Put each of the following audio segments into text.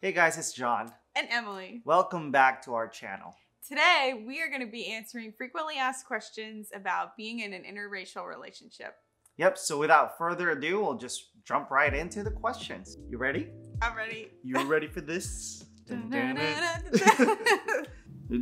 Hey guys, it's John. And Emily. Welcome back to our channel. Today, we are going to be answering frequently asked questions about being in an interracial relationship. Yep, so without further ado, we'll just jump right into the questions. You ready? I'm ready. You ready for this?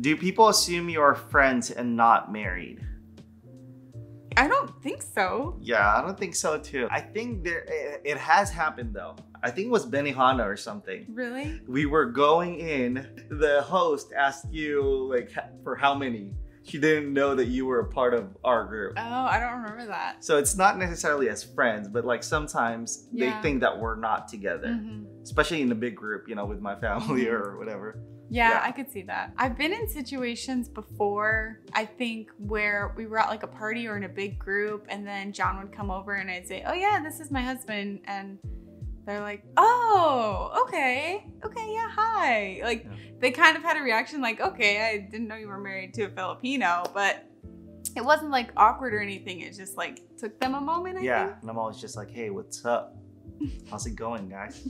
Do people assume you're friends and not married? I don't think so. Yeah, I don't think so too. I think it has happened though. I think it was Benihana or something. Really? We were going in, the host asked you like for how many. She didn't know that you were a part of our group. Oh, I don't remember that. So it's not necessarily as friends, but like sometimes they think that we're not together. Especially in a big group, you know, with my family or whatever. Yeah, I could see that. I've been in situations before, I think, where we were at like a party or in a big group, and then John would come over and I'd say, oh yeah, this is my husband. And they're like, oh, okay, yeah, hi. Like, they kind of had a reaction like, okay, I didn't know you were married to a Filipino, but it wasn't like awkward or anything. It just like took them a moment, I think. And I'm always just like, hey, what's up? How's it going, guys?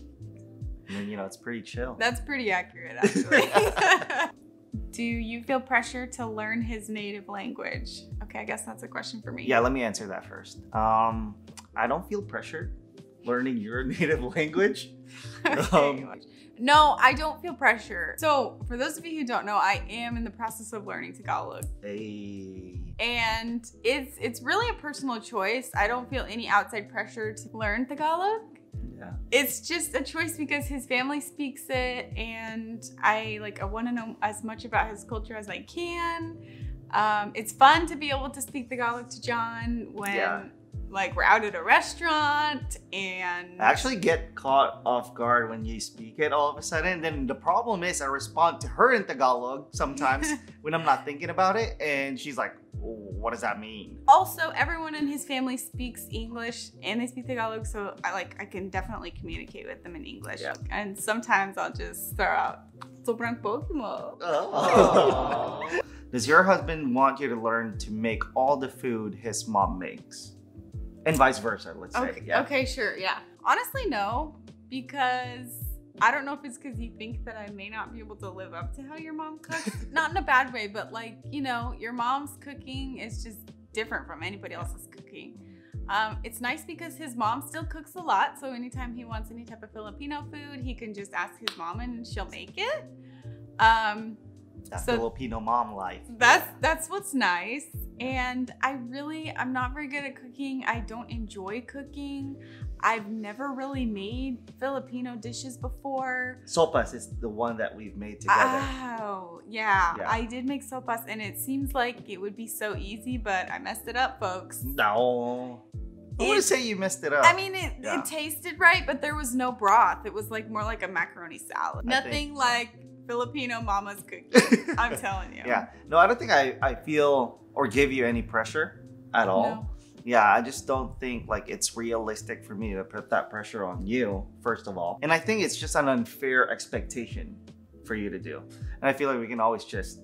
And then, you know, it's pretty chill. That's pretty accurate, actually. Do you feel pressure to learn his native language? Okay, I guess that's a question for me. Yeah, let me answer that first. I don't feel pressured learning your native language. No, I don't feel pressure. So for those of you who don't know, I am in the process of learning Tagalog. Hey. And it's really a personal choice. I don't feel any outside pressure to learn Tagalog. Yeah. It's just a choice because his family speaks it, and I want to know as much about his culture as I can. It's fun to be able to speak Tagalog to John when like we're out at a restaurant, and I actually get caught off guard when you speak it all of a sudden. And then the problem is I respond to her in Tagalog sometimes when I'm not thinking about it, and she's like, what does that mean? Also, everyone in his family speaks English and they speak Tagalog, so I can definitely communicate with them in English. Yeah. And sometimes I'll just throw out sobrang pogi mo. Oh. Does your husband want you to learn to make all the food his mom makes? And vice versa, let's say. Okay, okay, sure, yeah. Honestly, no, because I don't know if it's because you think that I may not be able to live up to how your mom cooks. Not in a bad way, but like, you know, your mom's cooking is just different from anybody else's cooking. It's nice because his mom still cooks a lot. So anytime he wants any type of Filipino food, he can just ask his mom and she'll make it. That Filipino mom life. That's what's nice. And I'm not very good at cooking. I don't enjoy cooking. I've never really made Filipino dishes before. Sopas is the one that we've made together. Oh, yeah. I did make sopas, and it seems like it would be so easy, but I messed it up, folks. No. I wouldn't say you messed it up. I mean, it tasted right, but there was no broth. It was like more like a macaroni salad. Nothing like Filipino mama's cooking. I'm telling you. Yeah. No, I don't think I feel or give you any pressure at all. No. Yeah, I just don't think like it's realistic for me to put that pressure on you, first of all. And I think it's just an unfair expectation for you to do. And I feel like we can always just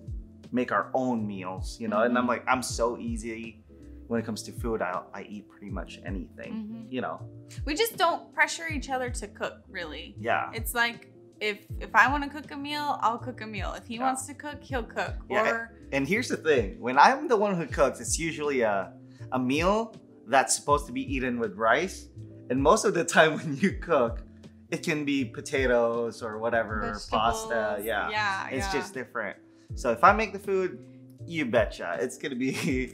make our own meals, you know? And I'm like, I'm so easy when it comes to food. I eat pretty much anything, you know? We just don't pressure each other to cook, really. Yeah. It's like, if I want to cook a meal, I'll cook a meal. If he wants to cook, he'll cook. Yeah. And here's the thing. When I'm the one who cooks, it's usually a meal that's supposed to be eaten with rice. And most of the time when you cook, it can be potatoes or whatever, vegetables, pasta. Yeah. It's just different. So if I make the food, you betcha, it's going to be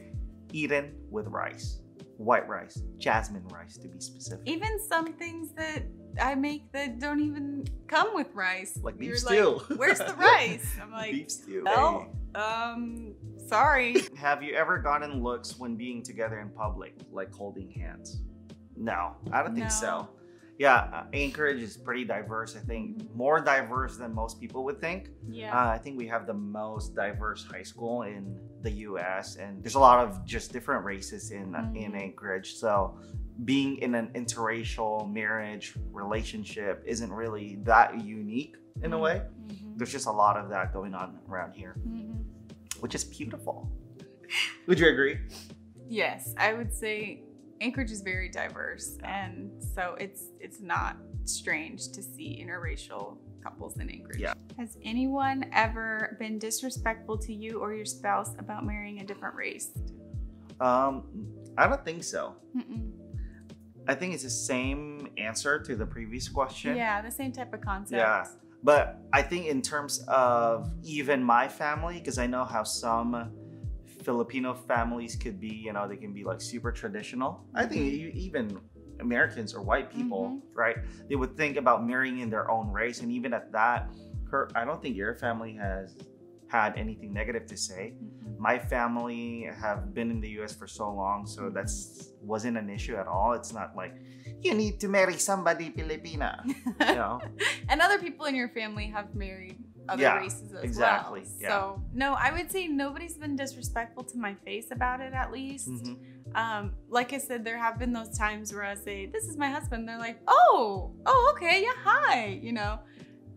eaten with rice. White rice, jasmine rice to be specific. Even some things that I make that don't even come with rice. Like beef stew. Like, where's the rice? I'm like, beef stew. Well, sorry. Have you ever gotten looks when being together in public, like holding hands? No, I don't think so. Yeah, Anchorage is pretty diverse. I think more diverse than most people would think. Yeah. I think we have the most diverse high school in the US, and there's a lot of just different races in Anchorage. So being in an interracial marriage relationship isn't really that unique in a way. There's just a lot of that going on around here, which is beautiful. Would you agree? Yes, I would say Anchorage is very diverse, and so it's not strange to see interracial couples in Anchorage. Yeah. Has anyone ever been disrespectful to you or your spouse about marrying a different race? I don't think so. Mm-mm. I think it's the same answer to the previous question. Yeah, the same type of concept. Yeah. But I think in terms of even my family, because I know how some Filipino families could be, you know, they can be like super traditional. I think even Americans or white people, right? They would think about marrying in their own race. And even at that, I don't think your family has had anything negative to say. My family have been in the US for so long, so that's wasn't an issue at all. It's not like you need to marry somebody Filipina, you know. And other people in your family have married other races as exactly. well. Yeah. So no, I would say nobody's been disrespectful to my face about it, at least. Like I said, there have been those times where I say, "This is my husband." They're like, "Oh, okay, yeah, hi," you know.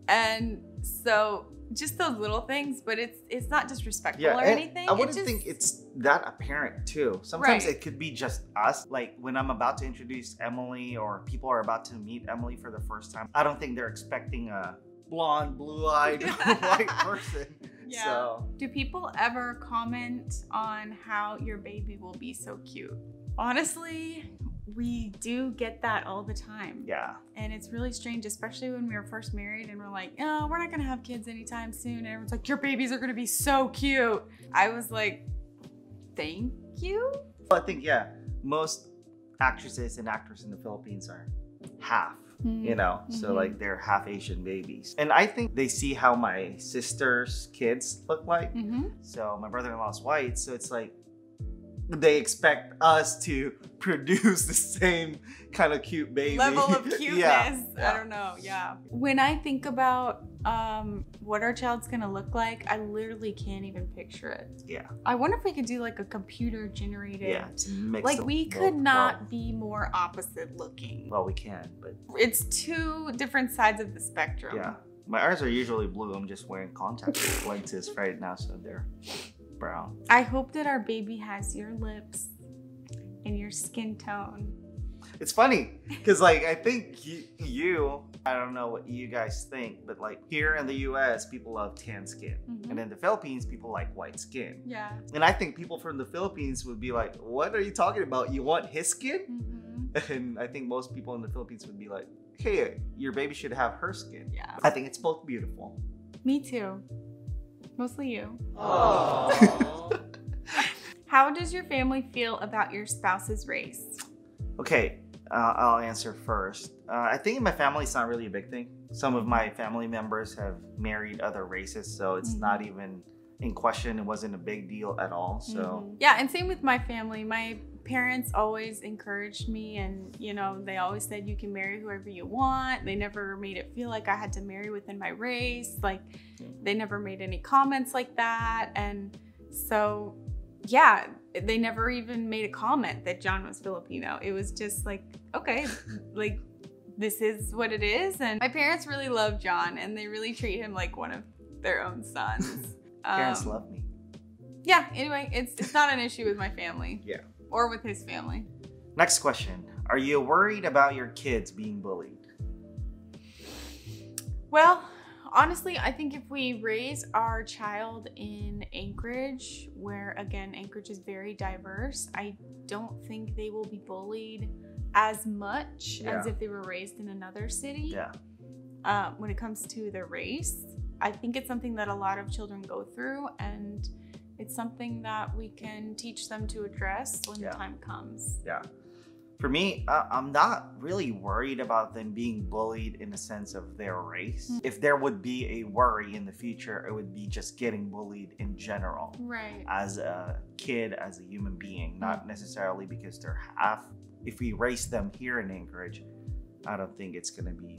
And so just those little things, but it's not disrespectful or anything. I wouldn't think it's that apparent too. Sometimes it could be just us. Like when I'm about to introduce Emily or people are about to meet Emily for the first time, I don't think they're expecting a blonde, blue-eyed white person. Yeah. So. Do people ever comment on how your baby will be so cute? Honestly, we do get that all the time. Yeah. And it's really strange, especially when we were first married and we're like, oh, we're not gonna have kids anytime soon. And everyone's like, your babies are gonna be so cute. I was like, thank you? I think, most actresses and actors in the Philippines are half, you know, so like they're half Asian babies. And I think they see how my sister's kids look like. So my brother-in-law is white, so it's like, they expect us to produce the same kind of cute baby. Level of cuteness. Yeah. I don't know. Yeah. When I think about what our child's gonna look like, I literally can't even picture it. Yeah. I wonder if we could do like a computer generated. Yeah. It's mixed like we could not well, be more opposite looking. well, we can, but It's two different sides of the spectrum. yeah. My eyes are usually blue. I'm just wearing contact lenses right now, so they're brown. I hope that our baby has your lips and your skin tone. It's funny because like I think I don't know what you guys think, but like here in the US people love tan skin, and in the Philippines people like white skin. Yeah. And I think people from the Philippines would be like, what are you talking about? You want his skin? And I think most people in the Philippines would be like, hey, your baby should have her skin. Yeah. I think it's both beautiful. Me too. Mostly you. Aww. How does your family feel about your spouse's race? Okay, I'll answer first. I think in my family it's not really a big thing. Some of my family members have married other races, so it's not even in question. It wasn't a big deal at all. So yeah, and same with my family. My parents always encouraged me, and you know, they always said you can marry whoever you want. They never made it feel like I had to marry within my race. Like they never made any comments like that. And so yeah, they never even made a comment that John was Filipino. It was just like, okay, like this is what it is. And my parents really love John, and they really treat him like one of their own sons. Parents love me. Yeah, anyway, it's not an issue with my family. Yeah. Or with his family. Next question. Are you worried about your kids being bullied? Well, honestly, I think if we raise our child in Anchorage, where again, Anchorage is very diverse, I don't think they will be bullied as much as if they were raised in another city. Yeah. When it comes to the race, I think it's something that a lot of children go through, and it's something that we can teach them to address when the time comes. Yeah. For me, I'm not really worried about them being bullied in the sense of their race. If there would be a worry in the future, it would be just getting bullied in general. Right. As a kid, as a human being, not necessarily because they're half. If we raise them here in Anchorage, I don't think it's going to be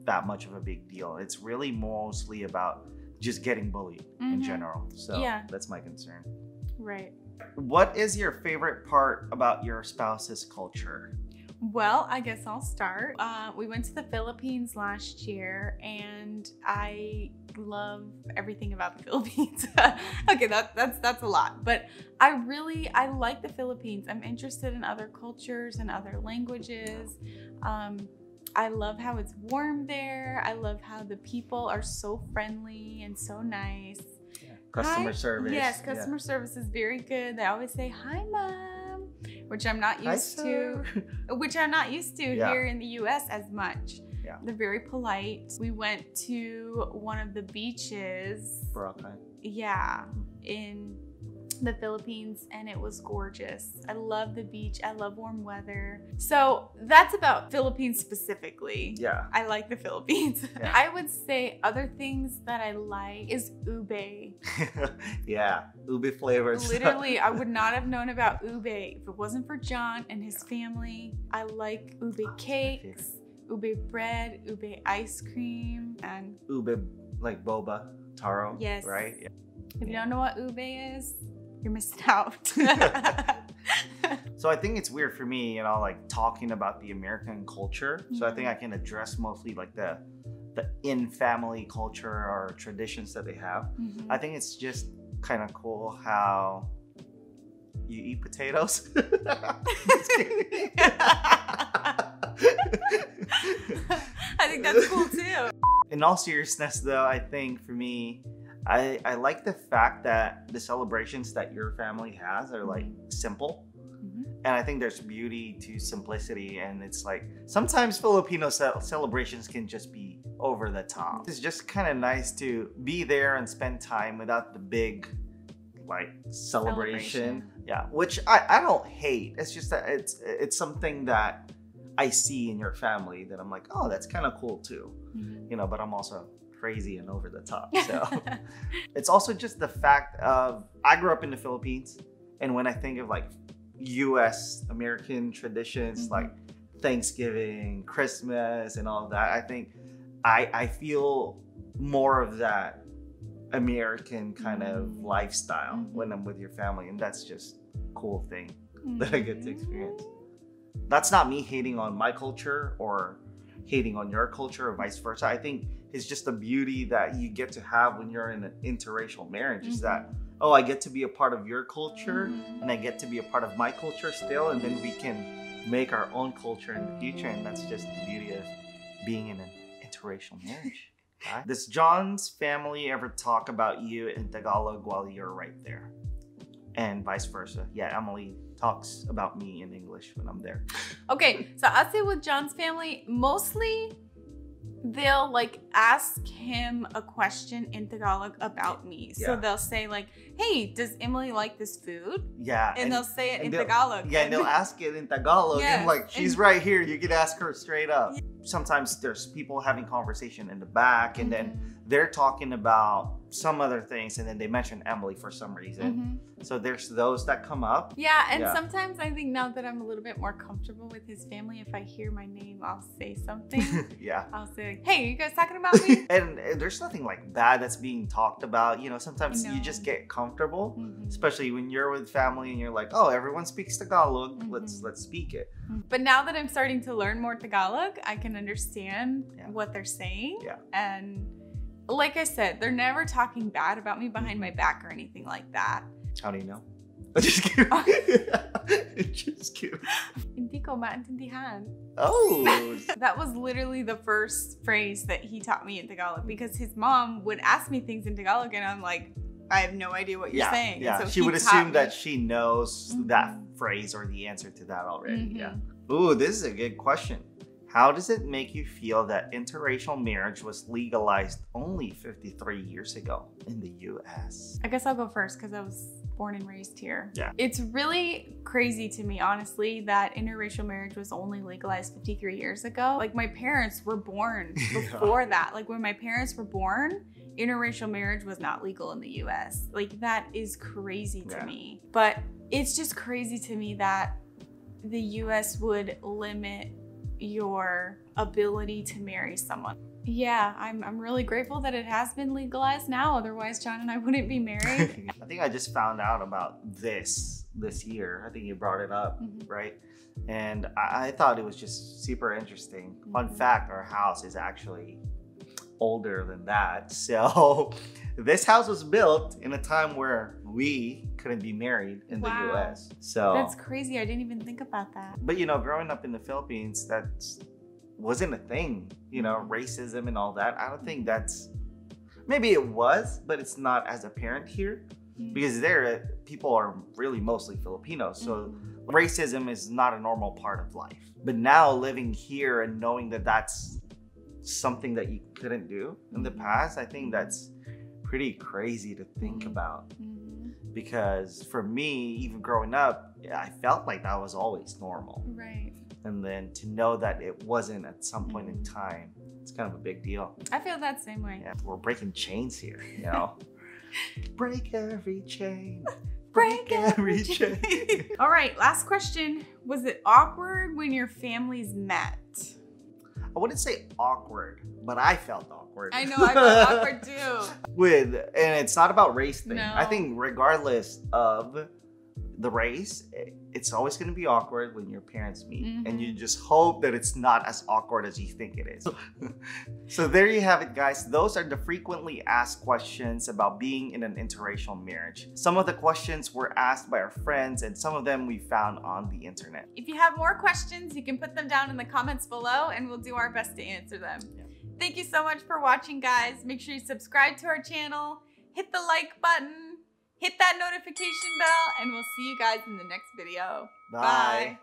that much of a big deal. It's really mostly about just getting bullied in general. So that's my concern. Right. What is your favorite part about your spouse's culture? Well, I guess I'll start. We went to the Philippines last year, and I love everything about the Philippines. Okay, that's a lot, but I like the Philippines. I'm interested in other cultures and other languages. I love how it's warm there. I love how the people are so friendly and so nice. Customer service. Yes, customer service is very good. They always say, "Hi, Mom," which I'm not used to. Which I'm not used to here in the U.S. as much. Yeah. They're very polite. We went to one of the beaches. Boracay. Yeah, in the Philippines, and it was gorgeous. I love the beach. I love warm weather. So that's about Philippines specifically. Yeah. I like the Philippines. Yeah. I would say other things that I like is ube. Yeah, ube flavors. Literally, I would not have known about ube if it wasn't for John and his family. I like ube cakes, ube bread, ube ice cream, and ube, like boba, taro. Yes. Right? Yeah. If you don't know what ube is, you're missing out. So I think it's weird for me, like talking about the American culture. So I think I can address mostly like the in-family culture or traditions that they have. I think it's just kind of cool how you eat potatoes. Just kidding. I think that's cool too. In all seriousness though, I think for me, I like the fact that the celebrations that your family has are like simple. And I think there's beauty to simplicity. And it's like, sometimes Filipino celebrations can just be over the top. It's just kind of nice to be there and spend time without the big like celebration. Yeah, which I don't hate. It's just that it's something that I see in your family that I'm like, oh, that's kind of cool too. But I'm also crazy and over the top. So it's also just the fact of, I grew up in the Philippines, and when I think of like US American traditions like Thanksgiving, Christmas, and all of that, I think I feel more of that American kind of lifestyle when I'm with your family, and that's just a cool thing that I get to experience. That's not me hating on my culture or hating on your culture or vice versa. I think it's just the beauty that you get to have when you're in an interracial marriage is that, oh, I get to be a part of your culture and I get to be a part of my culture still, and then we can make our own culture in the future. And that's just the beauty of being in an interracial marriage. Right? Does John's family ever talk about you in Tagalog while you're right there? And vice versa. Yeah, Emily talks about me in English when I'm there. Okay, so I'd say with John's family, mostly they'll like ask him a question in Tagalog about me. So they'll say like, hey, does Emily like this food? Yeah. And they'll say it in Tagalog. Yeah, and they'll ask it in Tagalog. Yes, and like, she's right here. You can ask her straight up. Yeah. Sometimes there's people having conversation in the back, and then they're talking about some other things, and then they mention Emily for some reason. So there's those that come up. Yeah, and sometimes I think now that I'm a little bit more comfortable with his family, if I hear my name, I'll say something. I'll say like, hey, are you guys talking about me? And there's nothing like bad that's being talked about. Sometimes you just get comfortable, especially when you're with family and you're like, oh, everyone speaks Tagalog. Let's speak it. But now that I'm starting to learn more Tagalog, I can understand what they're saying. And like I said, they're never talking bad about me behind my back or anything like that. How do you know? Just kidding. Just kidding. Hindi ko maintindihan. Oh. That was literally the first phrase that he taught me in Tagalog, because his mom would ask me things in Tagalog and I'm like, I have no idea what you're saying. Yeah, so she would assume that she knows that phrase or the answer to that already. Yeah. Ooh, this is a good question. How does it make you feel that interracial marriage was legalized only 53 years ago in the US? I guess I'll go first because I was born and raised here. Yeah. It's really crazy to me, honestly, that interracial marriage was only legalized 53 years ago. Like, my parents were born before that. Like, when my parents were born, interracial marriage was not legal in the US. Like, that is crazy to me. But it's just crazy to me that the US would limit your ability to marry someone. Yeah, I'm really grateful that it has been legalized now. Otherwise, John and I wouldn't be married. I think I just found out about this year. I think you brought it up, right? And I thought it was just super interesting. Fun fact, our house is actually older than that. So this house was built in a time where we couldn't be married in the US. So that's crazy. I didn't even think about that. But growing up in the Philippines, that's wasn't a thing, you know, racism and all that. I don't think that's, maybe it was, but it's not as apparent here because there people are really mostly Filipinos. So racism is not a normal part of life. But now living here and knowing that that's something that you couldn't do in the past, I think that's pretty crazy to think about. Because for me, even growing up, I felt like that was always normal. Right. And then to know that it wasn't at some point in time, it's kind of a big deal. I feel that same way. Yeah, we're breaking chains here, you know? Break every chain. Break every chain. All right, last question. Was it awkward when your families met? I wouldn't say awkward, but I felt awkward. I know, I felt awkward too. And it's not about race thing. No. I think regardless of the race, it's always going to be awkward when your parents meet. And you just hope that it's not as awkward as you think it is. So there you have it, guys. Those are the frequently asked questions about being in an interracial marriage. Some of the questions were asked by our friends and some of them we found on the internet. If you have more questions, you can put them down in the comments below and we'll do our best to answer them. Yeah. Thank you so much for watching, guys. Make sure you subscribe to our channel, hit the like button, hit that notification bell, and we'll see you guys in the next video. Bye.